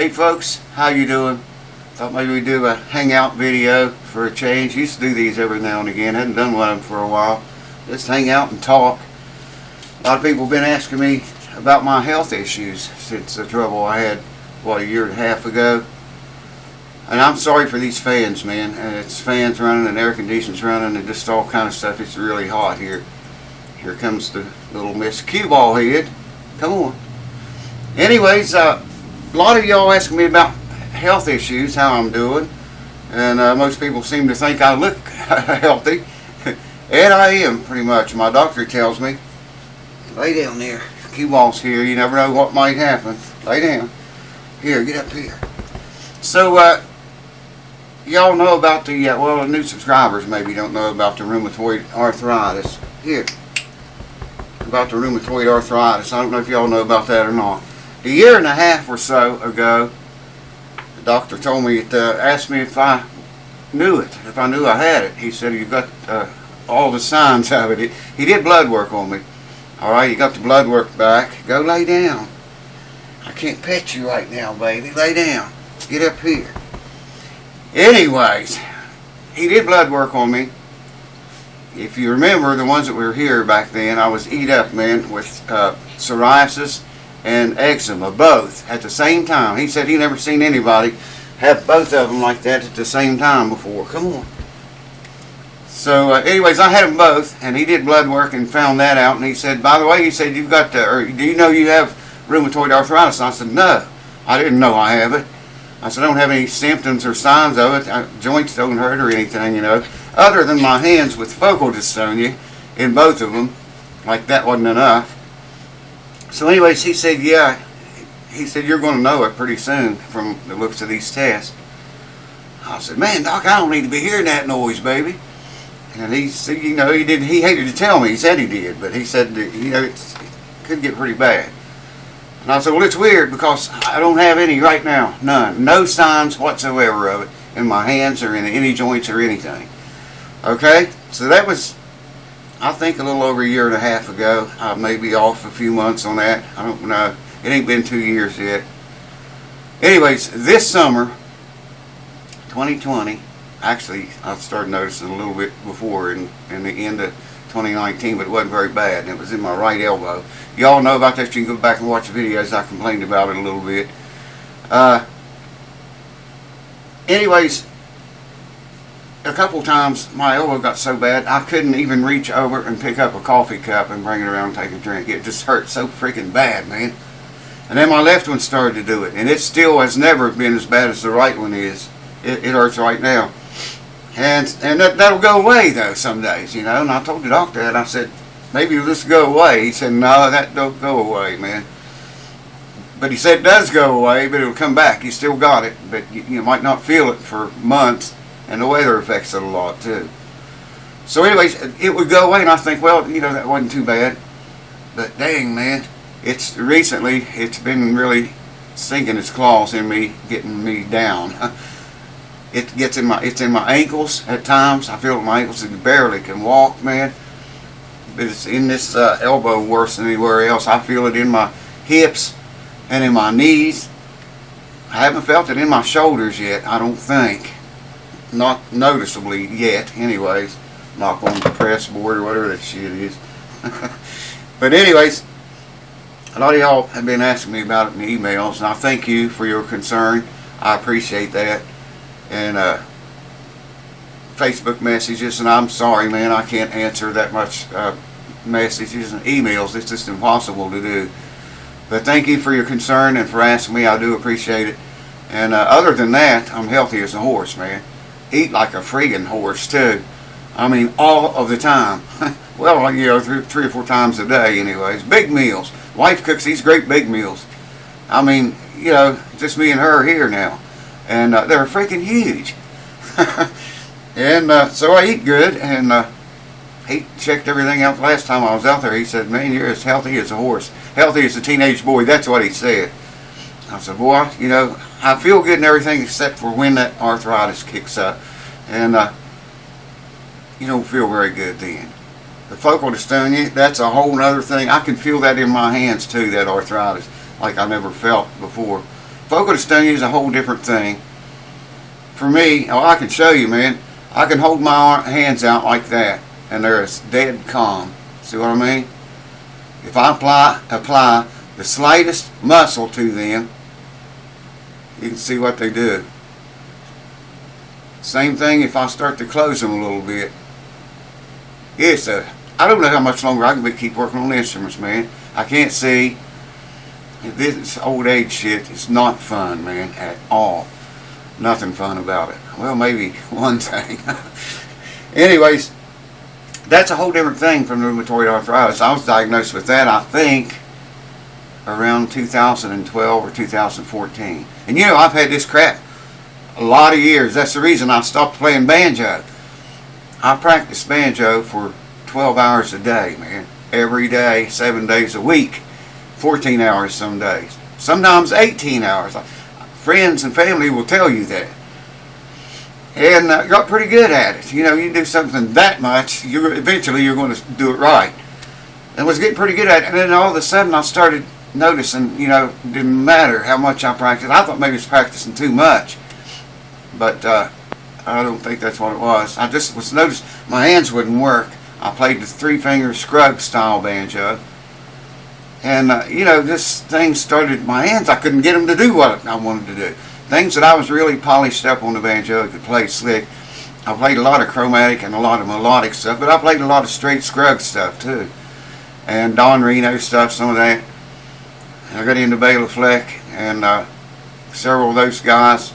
Hey folks, how you doing? Thought maybe we'd do a hangout video for a change. Used to do these every now and again. Hadn't done one of them for a while. Just hang out and talk. A lot of people have been asking me about my health issues since the trouble I had, what, a year and a half ago. And I'm sorry for these fans, man. It's fans running and air conditioners running and just all kind of stuff. It's really hot here. Here comes the little Miss Cue Ball head. Come on. Anyways, a lot of y'all asking me about health issues, how I'm doing, and most people seem to think I look healthy, and I am pretty much. My doctor tells me, lay down there. Cue Ball's here. You never know what might happen. Lay down. Here, get up here. So, y'all know about the well, the new subscribers maybe don't know about the rheumatoid arthritis. Here, about the rheumatoid arthritis. I don't know if y'all know about that or not. A year and a half or so ago, the doctor told me, asked me if I knew it, if I knew I had it. He said, you've got all the signs of it. He did blood work on me. All right, you got the blood work back. Go lay down. I can't pet you right now, baby. Lay down. Get up here. Anyways, he did blood work on me. If you remember, the ones that were here back then, I was eat up, man, with psoriasis and eczema, both at the same time. He said he never seen anybody have both of them like that at the same time before. Come on. So anyways, I had them both, and he did blood work and found that out. And he said, by the way, he said, you've got or do you know you have rheumatoid arthritis? And I said, no, I didn't know I have it. I said, I don't have any symptoms or signs of it. Joints don't hurt or anything, you know, other than my hands with focal dystonia in both of them. Like that wasn't enough. So anyways, he said, yeah, he said, you're going to know it pretty soon from the looks of these tests. I said, man, Doc, I don't need to be hearing that noise, baby. And he said, you know, he hated to tell me. He said he did, but he said, you know, it could get pretty bad. And I said, well, it's weird because I don't have any right now. None. No signs whatsoever of it in my hands or in any joints or anything. Okay? So that was, I think, a little over a year and a half ago. I may be off a few months on that. I don't know. It ain't been 2 years yet. Anyways, this summer, 2020, actually, I started noticing a little bit before in the end of 2019, but it wasn't very bad. And it was in my right elbow. Y'all know about that. You can go back and watch the videos. I complained about it a little bit. Anyways, a couple times my elbow got so bad I couldn't even reach over and pick up a coffee cup and bring it around and take a drink. It just hurt so freaking bad, man. And then my left one started to do it, and it still has never been as bad as the right one is. It hurts right now. And that'll go away though some days, you know. And I told the doctor that. I said, maybe it'll just go away. He said, no, that don't go away, man. But he said it does go away, but it'll come back. You still got it, but you might not feel it for months. And the weather affects it a lot too. So anyways, it would go away, and I think, well, you know, that wasn't too bad. But dang, man, it's been really sinking its claws in me, getting me down. It's in my ankles at times. I feel my ankles, and barely can walk, man. But it's in this elbow worse than anywhere else. I feel it in my hips and in my knees. I haven't felt it in my shoulders yet, I don't think. Not noticeably yet, anyways. Knock on the press board or whatever that shit is. But anyways, a lot of y'all have been asking me about it in the emails, and I thank you for your concern. I appreciate that. And Facebook messages, and I'm sorry, man, I can't answer that much messages and emails. It's just impossible to do. But thank you for your concern and for asking me. I do appreciate it. And other than that, I'm healthy as a horse, man. Eat like a friggin' horse too. I mean, all of the time. Well, you know, three or four times a day anyways. Big meals. Wife cooks these great big meals. I mean, you know, just me and her here now. And they're freaking huge. And so I eat good. And he checked everything out the last time I was out there. He said, man, you're as healthy as a horse. Healthy as a teenage boy. That's what he said. I said, boy, you know, I feel good and everything except for when that arthritis kicks up. And you don't feel very good then. The focal dystonia, that's a whole other thing. I can feel that in my hands too, that arthritis, like I never felt before. vocal dystonia is a whole different thing. For me, oh, I can show you, man. I can hold my hands out like that, and they're as dead calm. See what I mean? If I apply the slightest muscle to them, you can see what they do. Same thing if I start to close them a little bit. I don't know how much longer I can keep working on instruments, man. I can't see. This old age shit is not fun, man, at all. Nothing fun about it. Well, maybe one thing. Anyways, that's a whole different thing from rheumatoid arthritis. I was diagnosed with that, I think, around 2012 or 2014. And you know, I've had this crap a lot of years. That's the reason I stopped playing banjo. I practiced banjo for 12 hours a day, man. Every day, 7 days a week. 14 hours some days. Sometimes 18 hours. Friends and family will tell you that. And got pretty good at it. You know, you do something that much, eventually you're going to do it right. And was getting pretty good at it. And then all of a sudden I started noticing, you know, it didn't matter how much I practiced. I thought maybe I was practicing too much. But I don't think that's what it was. I just was noticed my hands wouldn't work. I played the 3-finger Scruggs style banjo. And, you know, this thing started, my hands, I couldn't get them to do what I wanted to do. Things that I was really polished up on the banjo, I could play slick. I played a lot of chromatic and a lot of melodic stuff, but I played a lot of straight Scruggs stuff too. And Don Reno stuff, some of that. I got into Bela Fleck and several of those guys.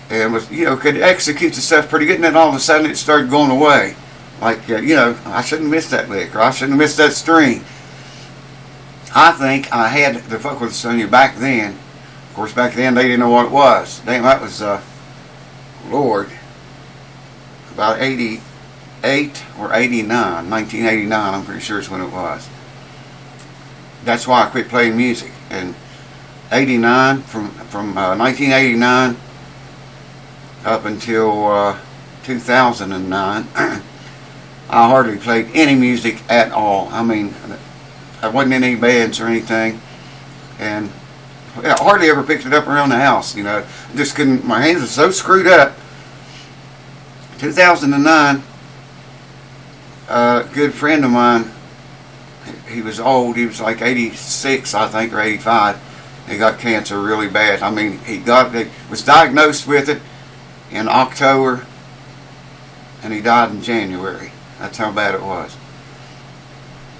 And was, you know, could execute the stuff pretty good, and then all of a sudden it started going away. Like, you know, I shouldn't have missed that lick, or I shouldn't have missed that string. I think I had the vocal dystonia back then. Of course, back then they didn't know what it was. Damn, that was, Lord, about 88 or 89, 1989, I'm pretty sure is when it was. That's why I quit playing music. And 89, from 1989 up until 2009, I hardly played any music at all. I mean, I wasn't in any bands or anything, and I hardly ever picked it up around the house, you know. I just couldn't, my hands were so screwed up. 2009, a good friend of mine, he was old, he was like 86, I think, or 85. He got cancer really bad. I mean, he was diagnosed with it in October, and he died in January. That's how bad it was.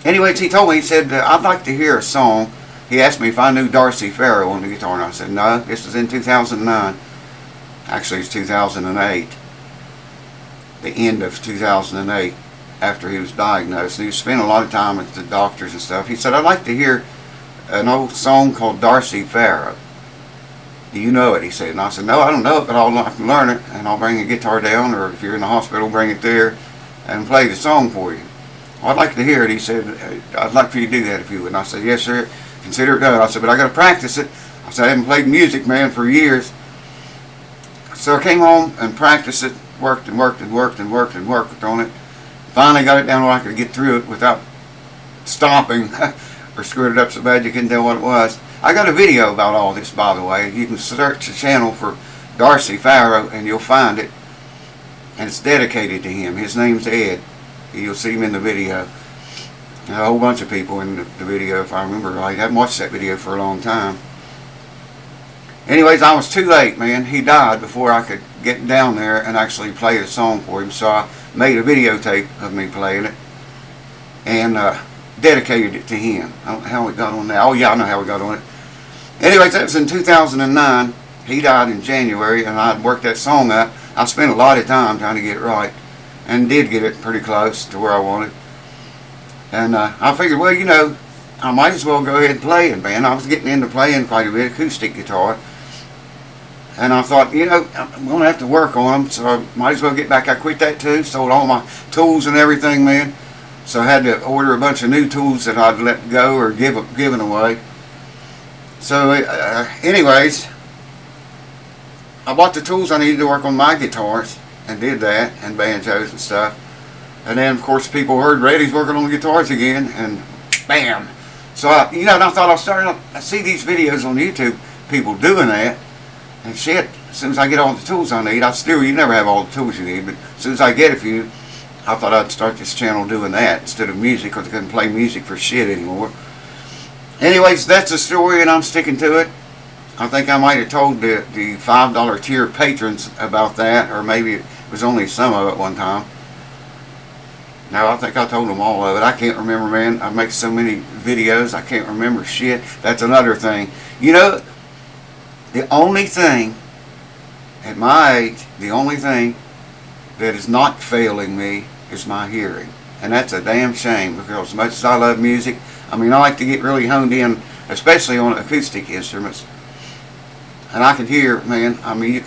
Anyways, he told me, he said, I'd like to hear a song. He asked me if I knew Darcy Farrow on the guitar, and I said, no, this was in 2009. Actually, it's 2008. The end of 2008, after he was diagnosed. And he was spending a lot of time at the doctors and stuff. He said, I'd like to hear an old song called Darcy Farrow. Do you know it? He said. And I said, no, I don't know it, but I can learn it, and I'll bring a guitar down, or if you're in the hospital, bring it there and play the song for you. Well, I'd like to hear it. He said, I'd like for you to do that if you would. And I said, yes, sir. Consider it done. I said, but I got to practice it. I said, I haven't played music, man, for years. So I came home and practiced it, worked and worked and worked and worked and worked on it. Finally got it down where I could get through it without stopping or screwed it up so bad you couldn't tell what it was. I got a video about all this, by the way. You can search the channel for Darcy Farrow and you'll find it. And it's dedicated to him. His name's Ed. You'll see him in the video. And a whole bunch of people in the video, if I remember right. I haven't watched that video for a long time. Anyways, I was too late, man. He died before I could get down there and actually play the song for him. So I made a videotape of me playing it and dedicated it to him. I don't know how we got on that. Oh yeah, I know how we got on it. Anyways, that was in 2009. He died in January, and I worked that song up. I spent a lot of time trying to get it right, and did get it pretty close to where I wanted. And I figured, well, you know, I might as well go ahead and play it, man. I was getting into playing quite a bit, acoustic guitar. And I thought, you know, I'm going to have to work on them, so I might as well get back. I quit that too, sold all my tools and everything, man. So I had to order a bunch of new tools that I'd let go or given away. So anyways, I bought the tools I needed to work on my guitars, and did that, and banjos and stuff. And then, of course, people heard Reddy's working on the guitars again, and bam. So, you know, and I thought I see these videos on YouTube. people doing that. And shit, as soon as I get all the tools I need, you never have all the tools you need, but as soon as I get a few, I thought I'd start this channel doing that instead of music, because I couldn't play music for shit anymore. Anyways, that's the story, and I'm sticking to it. I think I might have told the $5 tier patrons about that, or maybe it was only some of it one time. No, I think I told them all of it. I can't remember, man. I make so many videos, I can't remember shit. That's another thing. You know, the only thing, at my age, the only thing that is not failing me is my hearing. And that's a damn shame, because as much as I love music, I mean, I like to get really honed in, especially on acoustic instruments. And I can hear, man, I mean, you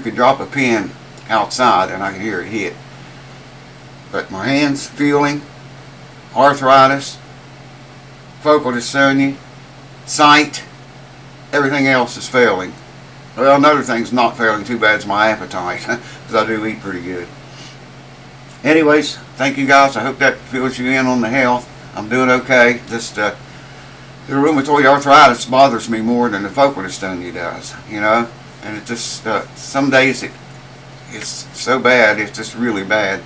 can drop a pin outside and I can hear it hit. But my hands feeling, arthritis, focal dystonia, sight, everything else is failing. Well, another thing's not failing too bad is my appetite, because I do eat pretty good. Anyways, thank you guys. I hope that fills you in on the health. I'm doing okay. Just the rheumatoid arthritis bothers me more than the focal dystonia does, you know. And it just some days it's so bad, it's just really bad.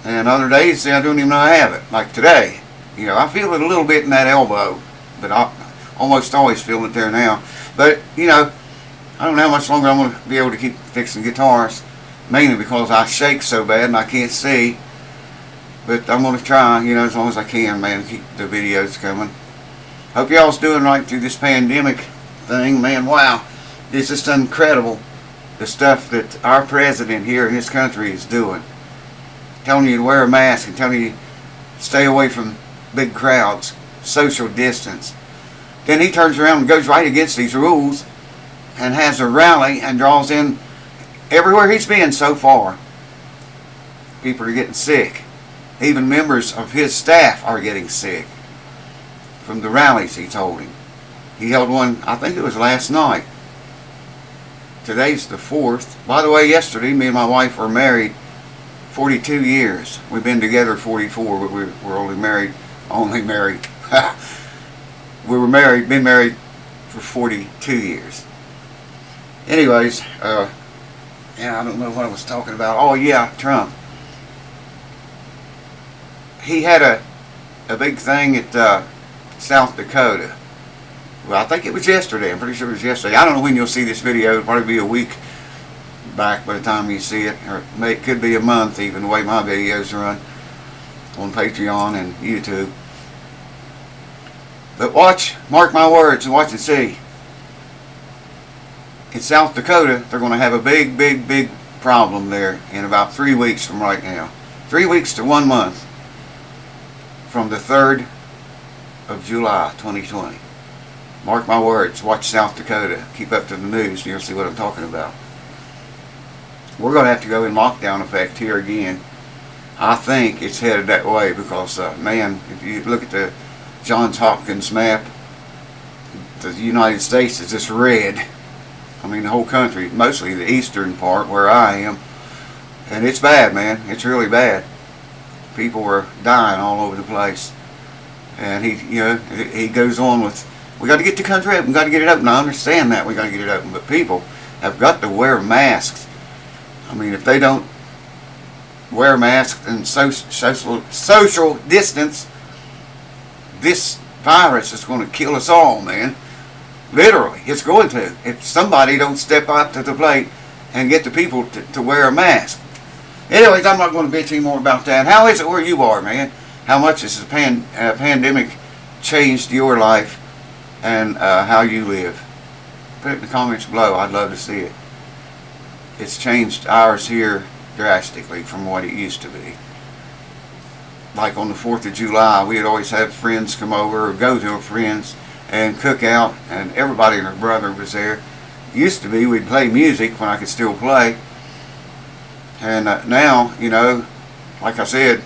And other days I don't even know I have it. Like today, you know, I feel it a little bit in that elbow, but I almost always feel it there now. But you know, I don't know how much longer I'm going to be able to keep fixing guitars, mainly because I shake so bad and I can't see. But I'm going to try, you know, as long as I can, man, keep the videos coming. Hope y'all's doing right through this pandemic thing, man. Wow, it's just incredible, the stuff that our president here in this country is doing. Telling you to wear a mask and telling you to stay away from big crowds, social distance. Then he turns around and goes right against these rules and has a rally and draws in everywhere he's been so far. People are getting sick. Even members of his staff are getting sick from the rallies he's holding. He held one, I think it was last night. Today's the 4th. By the way, yesterday me and my wife were married 42 years. We've been together 44, but we're only married. Been married for 42 years. Anyways, yeah, I don't know what I was talking about. Oh yeah, Trump. He had a big thing at South Dakota. Well, I think it was yesterday. I'm pretty sure it was yesterday. I don't know when you'll see this video. It'll probably be a week back by the time you see it, or it could be a month even, the way my videos run on Patreon and YouTube. But watch, mark my words, and watch and see. In South Dakota, they're going to have a big problem there in about 3 weeks from right now. 3 weeks to 1 month from the 3rd of July 2020. Mark my words, watch South Dakota. Keep up to the news and you'll see what I'm talking about. We're going to have to go in lockdown effect here again. I think it's headed that way because, man, if you look at the Johns Hopkins map, the United States is just red. I mean, the whole country, mostly the eastern part where I am. And it's bad, man. It's really bad. People are dying all over the place. And he goes on with, we got to get the country open, we got to get it open. I understand that, we got to get it open. But people have got to wear masks. I mean, if they don't wear masks and social distance, this virus is going to kill us all, man. Literally, it's going to. If somebody don't step up to the plate and get the people to wear a mask. Anyways, I'm not going to bitch anymore about that. How is it where you are, man? How much has the pandemic changed your life and how you live? Put it in the comments below. I'd love to see it. It's changed ours here drastically from what it used to be. Like on the 4th of July, we'd always have friends come over or go to a friend's and cook out, and everybody and their brother was there. Used to be we'd play music when I could still play. And now, you know, like I said,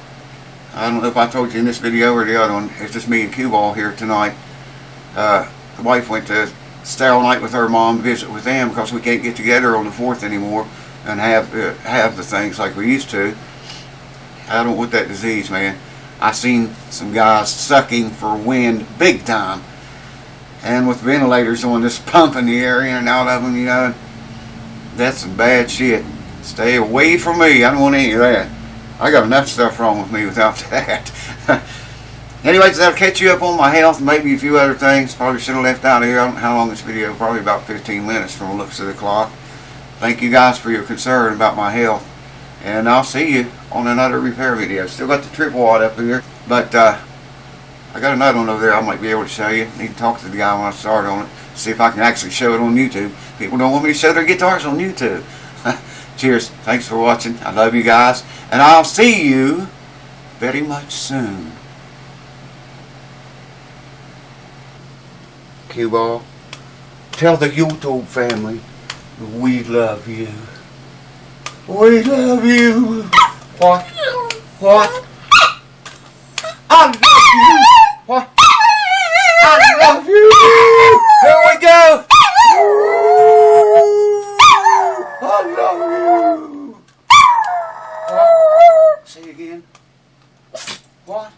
I don't know if I told you in this video or the other one, it's just me and Q-Ball here tonight. The wife went to stay all night with her mom, visit with them, because we can't get together on the 4th anymore and have the things like we used to. I don't want that disease, man. I seen some guys sucking for wind big time. And with ventilators on, just pumping the air in and out of them, you know, that's some bad shit. Stay away from me. I don't want any of that. I got enough stuff wrong with me without that. Anyways, that'll catch you up on my health, maybe a few other things. Probably should have left out here. I don't know how long this video, probably about 15 minutes from the looks of the clock. Thank you guys for your concern about my health. And I'll see you on another repair video. Still got the triple wad up here, but I got another one over there I might be able to show you. Need to talk to the guy when I start on it. See if I can actually show it on YouTube. People don't want me to show their guitars on YouTube. Cheers. Thanks for watching. I love you guys. And I'll see you very much soon. Cue ball. Tell the YouTube family we love you. We love you. What? What? I love you. What? I love you. Here we go. I love you. What? Say again. What?